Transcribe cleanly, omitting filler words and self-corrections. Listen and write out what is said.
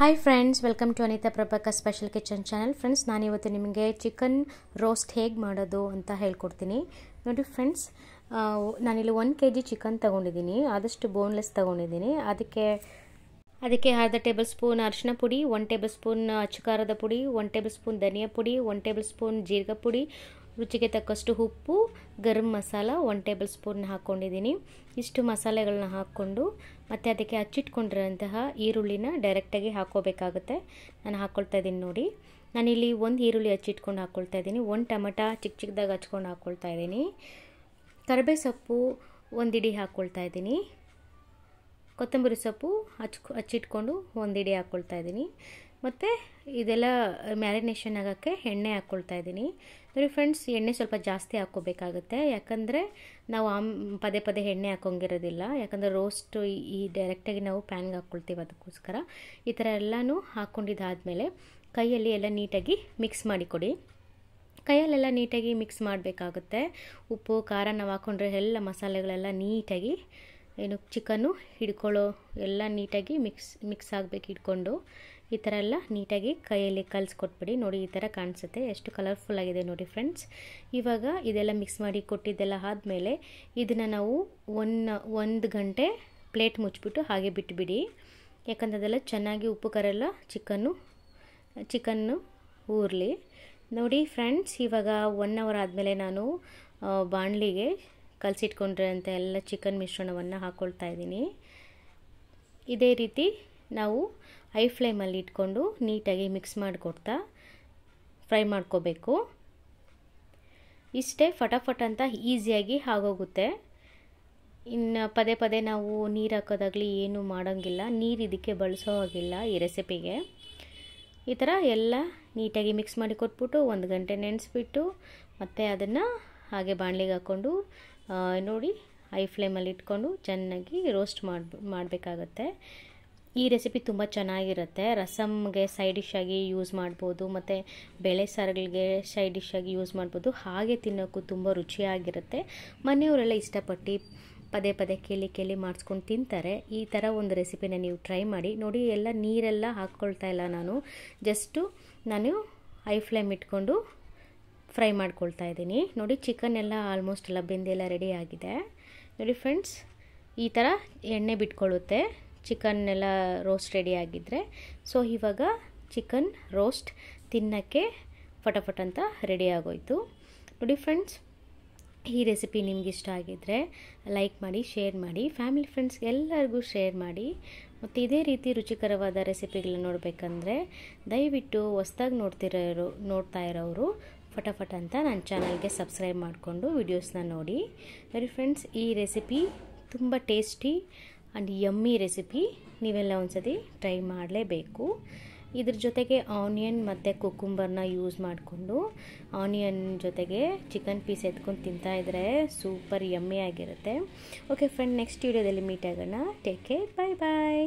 Hi friends, welcome to Anita Prabhakar special kitchen channel. Friends, ನಾನಿವತ್ತು ನಿಮಗೆ chicken roast ಹೇಗೆ ಮಾಡೋದು ಅಂತ ಹೇಳ್ಕೊಡ್ತೀನಿ. ನೋಡಿ ಫ್ರೆಂಡ್ಸ್, ನಾನಿಲ್ಲಿ 1 kg ಚಿಕನ್ ತೊಗೊಂಡಿದ್ದೀನಿ. ಆದಷ್ಟು ಬೋನ್ಲೆಸ್ ತೊಗೊಂಡಿದ್ದೀನಿ. ಅದಕ್ಕೆ ಅರ್ಧ ಟೇಬಲ್ ಸ್ಪೂನ್ ಅರಿಶಿನ ಪುಡಿ, 1 ಟೇಬಲ್ ಸ್ಪೂನ್ ಅಚ್ಚ ಖಾರದ ಪುಡಿ, 1 ಟೇಬಲ್ ಸ್ಪೂನ್ ಧನಿಯಾ ಪುಡಿ, 1 ಟೇಬಲ್ ಸ್ಪೂನ್ ಜೀರಿಗೆ ಪುಡಿ, ರುಚಿಗೆ ತಕ್ಕಷ್ಟು ಉಪ್ಪು, ಗರಂ ಮಸಾಲ 1 ಟೇಬಲ್ ಸ್ಪೂನ್ ಹಾಕ್ಕೊಂಡಿದ್ದೀನಿ. ಇಷ್ಟು ಮಸಾಲೆಗಳನ್ನ ಹಾಕ್ಕೊಂಡು ಮತ್ತು ಅದಕ್ಕೆ ಹಚ್ಚಿಟ್ಕೊಂಡಿರೋಂತಹ ಈರುಳ್ಳಿನ ಡೈರೆಕ್ಟಾಗಿ ಹಾಕ್ಕೋಬೇಕಾಗುತ್ತೆ. ನಾನು ಹಾಕ್ಕೊಳ್ತಾ ಇದ್ದೀನಿ. ನೋಡಿ, ನಾನಿಲ್ಲಿ 1 ಈರುಳ್ಳಿ ಹಚ್ಚಿಟ್ಕೊಂಡು ಹಾಕ್ಕೊಳ್ತಾ ಇದ್ದೀನಿ. 1 ಟೊಮೆಟೊ ಚಿಕ್ಕದಾಗಿ ಹಚ್ಕೊಂಡು ಹಾಕ್ಕೊಳ್ತಾ ಇದ್ದೀನಿ. ಕರಿಬೇವು ಸೊಪ್ಪು 1 ಹಿಡಿ ಹಾಕ್ಕೊಳ್ತಾ ಇದ್ದೀನಿ. ಕೊತ್ತಂಬರಿ ಸೊಪ್ಪು ಹಚ್ಚಿಟ್ಕೊಂಡು 1 ಹಿಡಿ ಹಾಕ್ಕೊಳ್ತಾ ಇದ್ದೀನಿ. ಮತ್ತು ಇದೆಲ್ಲ ಮ್ಯಾರಿನೇಷನ್ ಆಗೋಕ್ಕೆ ಎಣ್ಣೆ ಹಾಕ್ಕೊಳ್ತಾ ಇದ್ದೀನಿ. ನೋಡಿ ಫ್ರೆಂಡ್ಸ್, ಎಣ್ಣೆ ಸ್ವಲ್ಪ ಜಾಸ್ತಿ ಹಾಕ್ಕೋಬೇಕಾಗುತ್ತೆ. ಯಾಕಂದರೆ ನಾವು ಪದೇ ಪದೇ ಎಣ್ಣೆ ಹಾಕೋಂಗಿರೋದಿಲ್ಲ. ಯಾಕಂದರೆ ರೋಸ್ಟ್ ಈ ಡೈರೆಕ್ಟಾಗಿ ನಾವು ಪ್ಯಾನ್ಗೆ ಹಾಕ್ಕೊಳ್ತೀವಿ. ಅದಕ್ಕೋಸ್ಕರ ಈ ಥರ ಎಲ್ಲನೂ ಹಾಕ್ಕೊಂಡಿದ್ದಾದಮೇಲೆ ಕೈಯಲ್ಲಿ ಎಲ್ಲ ನೀಟಾಗಿ ಮಿಕ್ಸ್ ಮಾಡಿಕೊಡಿ. ಕೈಯಲ್ಲೆಲ್ಲ ನೀಟಾಗಿ ಮಿಕ್ಸ್ ಮಾಡಬೇಕಾಗುತ್ತೆ. ಉಪ್ಪು ಖಾರ ನಾವು ಹಾಕ್ಕೊಂಡ್ರೆ ಎಲ್ಲ ಮಸಾಲೆಗಳೆಲ್ಲ ನೀಟಾಗಿ ಚಿಕನ್ನು ಹಿಡ್ಕೊಳ್ಳೋ ಎಲ್ಲ ನೀಟಾಗಿ ಮಿಕ್ಸ್ ಆಗಬೇಕು. ಹಿಡ್ಕೊಂಡು ಈ ಥರ ಎಲ್ಲ ನೀಟಾಗಿ ಕೈಯಲ್ಲಿ ಕಲಿಸ್ಕೊಟ್ಬಿಡಿ. ನೋಡಿ, ಈ ಥರ ಕಾಣಿಸುತ್ತೆ. ಎಷ್ಟು ಕಲರ್ಫುಲ್ ಆಗಿದೆ ನೋಡಿ ಫ್ರೆಂಡ್ಸ್. ಇವಾಗ ಇದೆಲ್ಲ ಮಿಕ್ಸ್ ಮಾಡಿ ಕೊಟ್ಟಿದ್ದೆಲ್ಲ ಆದಮೇಲೆ ಇದನ್ನು ನಾವು 1 ಗಂಟೆ ಪ್ಲೇಟ್ ಮುಚ್ಚಿಬಿಟ್ಟು ಹಾಗೆ ಬಿಟ್ಟುಬಿಡಿ. ಯಾಕಂದರೆ ಅದೆಲ್ಲ ಚೆನ್ನಾಗಿ ಉಪ್ಪು ಖಾರ ಎಲ್ಲ ಚಿಕನ್ನು ಊರಲಿ. ನೋಡಿ ಫ್ರೆಂಡ್ಸ್, ಇವಾಗ 1 ಅವರ್ ಆದಮೇಲೆ ನಾನು ಬಾಣಲಿಗೆ ಕಲಸಿಟ್ಕೊಂಡಿರೋಂಥ ಎಲ್ಲ ಚಿಕನ್ ಮಿಶ್ರಣವನ್ನು ಹಾಕ್ಕೊಳ್ತಾ ಇದ್ದೀನಿ. ಇದೇ ರೀತಿ ನಾವು ಹೈ ಫ್ಲೇಮಲ್ಲಿ ಇಟ್ಕೊಂಡು ನೀಟಾಗಿ ಮಿಕ್ಸ್ ಮಾಡಿಕೊಡ್ತಾ ಫ್ರೈ ಮಾಡ್ಕೋಬೇಕು. ಇಷ್ಟೇ, ಫಟಾಫಟ್ ಅಂತ ಈಸಿಯಾಗಿ ಆಗೋಗುತ್ತೆ. ಇನ್ನು ಪದೇ ಪದೇ ನಾವು ನೀರು ಹಾಕೋದಾಗಲಿ ಏನೂ ಮಾಡೋಂಗಿಲ್ಲ. ನೀರು ಇದಕ್ಕೆ ಬಳಸೋ ಹಾಗಿಲ್ಲ ಈ ರೆಸಿಪಿಗೆ. ಈ ಥರ ಎಲ್ಲ ನೀಟಾಗಿ ಮಿಕ್ಸ್ ಮಾಡಿ ಕೊಟ್ಬಿಟ್ಟು 1 ಗಂಟೆ ನೆನೆಸ್ಬಿಟ್ಟು ಮತ್ತು ಅದನ್ನು ಹಾಗೆ ಬಾಣಲಿಗೆ ಹಾಕ್ಕೊಂಡು ನೋಡಿ ಹೈ ಫ್ಲೇಮಲ್ಲಿ ಇಟ್ಕೊಂಡು ಚೆನ್ನಾಗಿ ರೋಸ್ಟ್ ಮಾಡಬೇಕಾಗತ್ತೆ. ಈ ರೆಸಿಪಿ ತುಂಬ ಚೆನ್ನಾಗಿರುತ್ತೆ. ರಸಮ್ಗೆ ಸೈಡ್ ಡಿಶ್ ಆಗಿ ಯೂಸ್ ಮಾಡ್ಬೋದು, ಮತ್ತು ಬೇಳೆ ಸಾರುಗಳಿಗೆ ಸೈಡ್ ಡಿಶ್ ಆಗಿ ಯೂಸ್ ಮಾಡ್ಬೋದು. ಹಾಗೆ ತಿನ್ನೋಕ್ಕೂ ತುಂಬ ರುಚಿಯಾಗಿರುತ್ತೆ. ಮನೆಯವರೆಲ್ಲ ಇಷ್ಟಪಟ್ಟು ಪದೇ ಪದೇ ಕೇಳಿ ಮಾಡಿಸ್ಕೊಂಡು ತಿಂತಾರೆ. ಈ ಥರ ಒಂದು ರೆಸಿಪಿನ ನೀವು ಟ್ರೈ ಮಾಡಿ ನೋಡಿ. ಎಲ್ಲ ನೀರೆಲ್ಲ ಹಾಕ್ಕೊಳ್ತಾ ಇಲ್ಲ ನಾನು ನಾನು ಹೈ ಫ್ಲೇಮ್ ಇಟ್ಕೊಂಡು ಫ್ರೈ ಮಾಡ್ಕೊಳ್ತಾ ಇದ್ದೀನಿ. ನೋಡಿ, ಚಿಕನ್ ಎಲ್ಲ ಆಲ್ಮೋಸ್ಟ್ ಎಲ್ಲ ಬೆಂದೆಲ್ಲ ರೆಡಿ ಆಗಿದೆ. ನೋಡಿ ಫ್ರೆಂಡ್ಸ್, ಈ ಥರ ಎಣ್ಣೆ ಬಿಟ್ಕೊಳ್ಳುತ್ತೆ ಚಿಕನ್ ಎಲ್ಲ ರೋಸ್ಟ್ ರೆಡಿ ಆಗಿದ್ದರೆ. ಸೊ ಇವಾಗ ಚಿಕನ್ ರೋಸ್ಟ್ ತಿನ್ನೋಕ್ಕೆ ಫಟಾಫಟ್ ಅಂತ ರೆಡಿ ಆಗೋಯ್ತು. ನೋಡಿ ಫ್ರೆಂಡ್ಸ್, ಈ ರೆಸಿಪಿ ನಿಮ್ಗೆ ಇಷ್ಟ ಆಗಿದ್ದರೆ ಲೈಕ್ ಮಾಡಿ, ಶೇರ್ ಮಾಡಿ, ಫ್ಯಾಮಿಲಿ ಫ್ರೆಂಡ್ಸ್ಗೆ ಎಲ್ಲರಿಗೂ ಶೇರ್ ಮಾಡಿ. ಮತ್ತು ಇದೇ ರೀತಿ ರುಚಿಕರವಾದ ರೆಸಿಪಿಗಳನ್ನ ನೋಡಬೇಕಂದ್ರೆ ದಯವಿಟ್ಟು ಹೊಸ್ದಾಗಿ ನೋಡ್ತಾ ಇರೋರು ಫಟಾಫಟ್ ಅಂತ ನನ್ನ ಚಾನಲ್ಗೆ ಸಬ್ಸ್ಕ್ರೈಬ್ ಮಾಡಿಕೊಂಡು ವಿಡಿಯೋಸ್ನ ನೋಡಿ. ನೋಡಿ ಫ್ರೆಂಡ್ಸ್, ಈ ರೆಸಿಪಿ ತುಂಬ ಟೇಸ್ಟಿ ಆ್ಯಂಡ್ ಯಮ್ಮಿ ರೆಸಿಪಿ. ನೀವೆಲ್ಲ ಒಂದ್ಸತಿ ಟ್ರೈ ಮಾಡಲೇಬೇಕು. ಇದ್ರ ಜೊತೆಗೆ ಆನಿಯನ್ ಮತ್ತು ಕುಕ್ಕುಂಬರ್ನ ಯೂಸ್ ಮಾಡಿಕೊಂಡು ಆನಿಯನ್ ಜೊತೆಗೆ ಚಿಕನ್ ಪೀಸ್ ಎತ್ಕೊಂಡು ತಿಂತಾಯಿದ್ರೆ ಸೂಪರ್ ಯಮ್ಮಿ ಆಗಿರುತ್ತೆ. ಓಕೆ ಫ್ರೆಂಡ್, ನೆಕ್ಸ್ಟ್ ವಿಡಿಯೋದಲ್ಲಿ ಮೀಟ್ ಆಗೋಣ. ಟೇಕ್ ಕೇರ್, ಬಾಯ್ ಬಾಯ್.